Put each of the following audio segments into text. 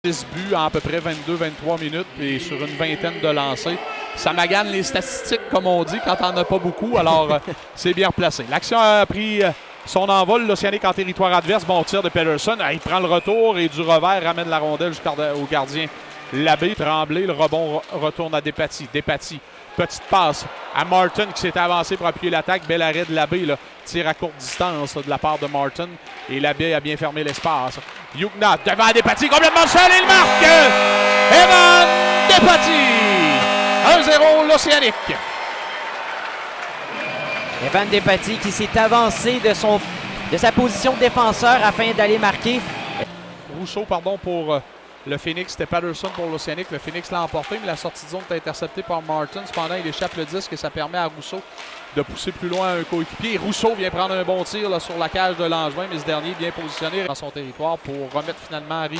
10 buts en à peu près 22-23 minutes et sur une vingtaine de lancers. Ça magane les statistiques, comme on dit, quand on n'en a pas beaucoup. Alors, c'est bien replacé. L'action a pris son envol. L'Océanique en territoire adverse. Bon tir de Pettersson. Il prend le retour et du revers ramène la rondelle jusqu'au gardien Labbé. Tremblay. Le rebond retourne à Despatie. Despatie. Petite passe à Martin qui s'est avancé pour appuyer l'attaque. Bel arrêt de Labbé. Tir à courte distance de la part de Martin. Et Labbé a bien fermé l'espace. Jukna devant Despatie. Complètement seul. Il marque! Evan Despatie! 1-0 l'Océanique. Evan Despatie qui s'est avancé de sa position de défenseur afin d'aller marquer. Rousseau, pardon, pour le Phoenix. C'était Pettersson pour l'Océanique. Le Phoenix l'a emporté, mais la sortie de zone est interceptée par Martin. Cependant, il échappe le disque et ça permet à Rousseau de pousser plus loin un coéquipier. Rousseau vient prendre un bon tir là, sur la cage de Langevin, mais ce dernier est bien positionné dans son territoire pour remettre finalement à Rioux.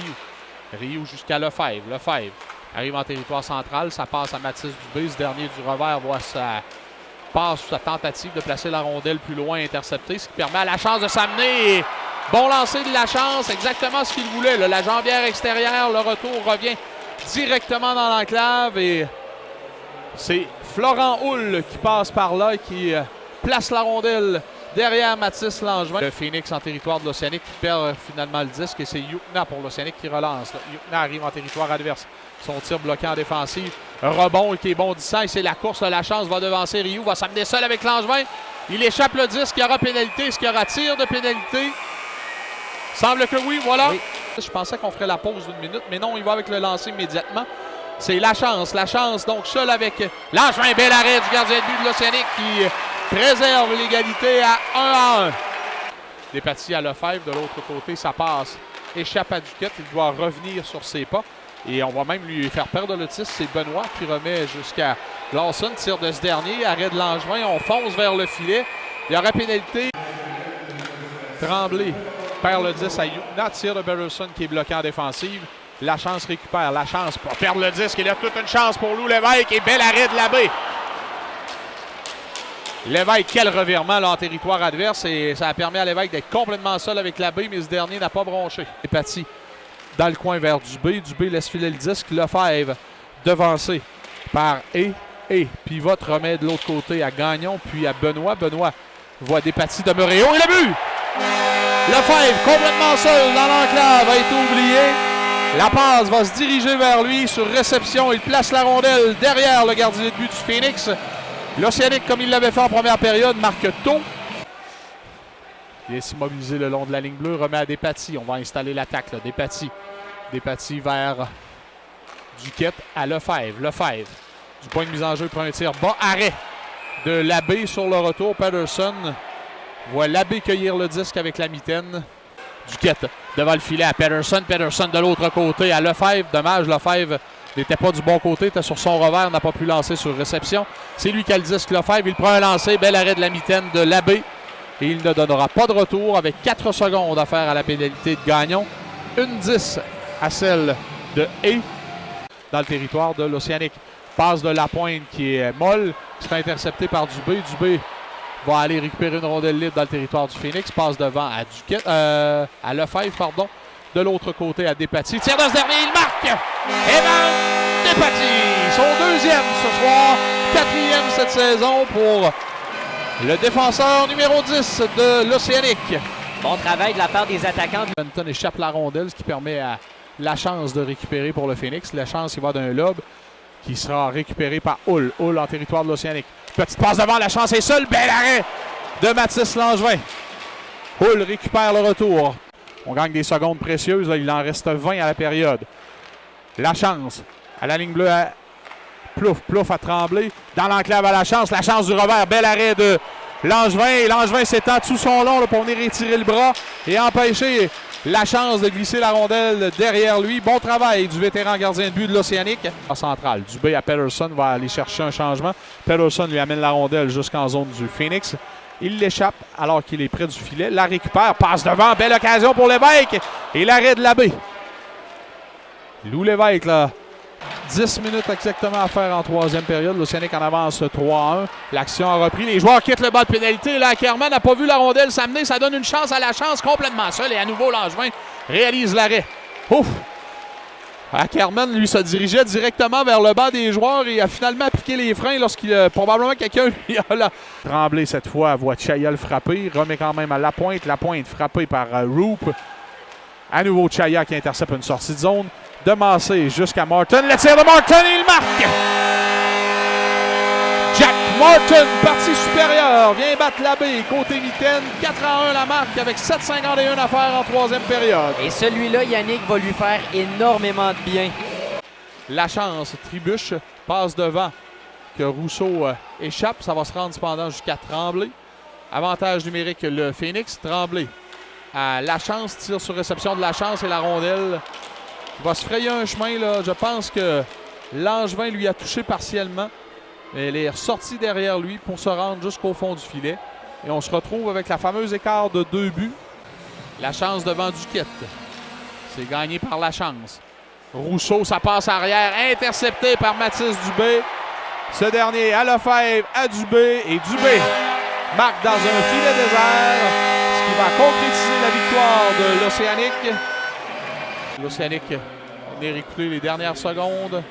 Rioux jusqu'à Lefebvre. Lefebvre arrive en territoire central. Ça passe à Mathis Dubé. Ce dernier du revers voit sa passe, sa tentative de placer la rondelle plus loin interceptée, ce qui permet à la chance de s'amener. Bon lancer de la chance, exactement ce qu'il voulait. Là, la jambière extérieure, le retour revient directement dans l'enclave et c'est Florent Houle qui passe par là et qui place la rondelle derrière Mathis Langevin. Le Phoenix en territoire de l'Océanique qui perd finalement le disque et c'est Jukna pour l'Océanique qui relance. Jukna arrive en territoire adverse. Son tir bloqué en défensive. Rebond qui est bondissant et c'est la course. La chance va devancer Rioux. Va s'amener seul avec Langevin. Il échappe le disque. Il y aura pénalité. Est-ce qu'il y aura tir de pénalité? Semble que oui. Voilà. Oui. Je pensais qu'on ferait la pause d'une minute, mais non, il va avec le lancer immédiatement. C'est la chance. La chance, donc seul avec Langevin. Bel arrêt du gardien de but de l'Océanique qui préserve l'égalité à 1-1. Despatie à Lefebvre. De l'autre côté, ça passe. Échappe à Duquette. Il doit revenir sur ses pas. Et on va même lui faire perdre le tir. C'est Benoît qui remet jusqu'à Lawson. Tir de ce dernier. Arrêt de Langevin. On fonce vers le filet. Il y aura pénalité. Tremblay perd le 10 à Jukna. Tir de Pettersson qui est bloqué en défensive. La chance récupère. La chance pour perdre le disque. Il y a toute une chance pour Lou Lévesque. Et bel arrêt de Labbé. Lévesque, quel revirement là, en territoire adverse. Et ça a permis à Lévesque d'être complètement seul avec Labbé. Mais ce dernier n'a pas bronché. Despatie dans le coin vers Dubé. Dubé laisse filer le disque. Lefebvre devancé par et pivote remet de l'autre côté à Gagnon puis à Benoît. Benoît voit Despatie demeurer haut et le but! Lefebvre complètement seul dans l'enclave a été oublié. La passe va se diriger vers lui sur réception. Il place la rondelle derrière le gardien de but du Phoenix. L'Océanique, comme il l'avait fait en première période, marque tôt. Il est s'immobiliser le long de la ligne bleue, remet à Despatie. On va installer l'attaque. Despatie vers Duquette à Lefebvre. Lefebvre, du point de mise en jeu, prend un tir bas. Arrêt de Labbé sur le retour. Pettersson voit Labbé cueillir le disque avec la mitaine. Duquette devant le filet à Pettersson. Pettersson de l'autre côté à Lefebvre. Dommage, Lefebvre n'était pas du bon côté, était sur son revers, n'a pas pu lancer sur réception. C'est lui qui a le disque, Lefebvre. Il prend un lancer. Bel arrêt de la mitaine de Labbé. Et il ne donnera pas de retour avec 4 secondes à faire à la pénalité de Gagnon. 1-10 à celle de Hay dans le territoire de l'Océanique. Passe de Lapointe qui est molle, qui sera intercepté par Dubé. Dubé va aller récupérer une rondelle libre dans le territoire du Phoenix. Passe devant à Duquette, à Lefebvre, pardon. De l'autre côté à Despatie. Tire de ce dernier, il marque! Evan Despatie, son deuxième ce soir, 4e cette saison pour le défenseur numéro 10 de l'Océanique. Bon travail de la part des attaquants. Benton échappe la rondelle, ce qui permet à la chance de récupérer pour le Phoenix. La chance, il va d'un lob qui sera récupéré par Houle. Houle en territoire de l'Océanique. Petite passe devant, la chance est seule. Bel arrêt de Mathis Langevin. Houle récupère le retour. On gagne des secondes précieuses. Là, il en reste 20 à la période. La chance à la ligne bleue à Plouf. Plouf à Tremblay. Dans l'enclave à la chance du revers. Bel arrêt de Langevin. Et Langevin s'étend tout son long là, pour venir étirer le bras et empêcher la chance de glisser la rondelle derrière lui. Bon travail du vétéran gardien de but de l'Océanique. En centrale, Dubé à Pettersson va aller chercher un changement. Pettersson lui amène la rondelle jusqu'en zone du Phoenix. Il l'échappe alors qu'il est près du filet. La récupère, passe devant. Belle occasion pour Lévesque. Et l'arrêt de Labbé. Lou Lévesque, là. 10 minutes exactement à faire en troisième période. L'Océanique en avance 3-1. L'action a repris. Les joueurs quittent le bas de pénalité. Là, Ackerman n'a pas vu la rondelle s'amener. Ça donne une chance à la chance complètement seul. Et à nouveau, Langevin réalise l'arrêt. Ouf! Ackerman, lui, se dirigeait directement vers le banc des joueurs et a finalement appliqué les freins lorsqu'il probablement quelqu'un lui a là. Tremblay cette fois voit Chaya le frapper, remet quand même à Lapointe frappé par Roop. À nouveau Chaya qui intercepte une sortie de zone. De Massé jusqu'à Martin. Le tir de Martin et il marque! Jack Martin, partie supérieure, vient battre l'abbé, côté mitaine. 4-1 la marque avec 7,51 à faire en troisième période. Et celui-là, Yannick, va lui faire énormément de bien. La chance, Tribuche passe devant, que Rousseau échappe. Ça va se rendre cependant jusqu'à Tremblay. Avantage numérique, le Phoenix. Tremblay à la chance, tire sur réception de la chance et la rondelle. Il va se frayer un chemin, là. Je pense que Langevin lui a touché partiellement. Elle est ressortie derrière lui pour se rendre jusqu'au fond du filet. Et on se retrouve avec la fameuse écart de 2 buts. La chance devant Duquette. C'est gagné par la chance. Rousseau, ça passe arrière, intercepté par Mathis Dubé. Ce dernier à Lefebvre, à Dubé. Et Dubé marque dans un filet désert, ce qui va concrétiser la victoire de l'Océanique. L'Océanique venir écouter les dernières secondes.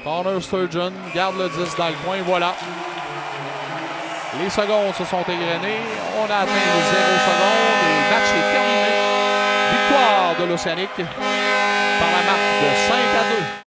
Connor Sturgeon garde le 10 dans le coin, voilà. Les secondes se sont égrenées. On a atteint les 0 secondes et le match est terminé. Victoire de l'Océanique par la marque de 5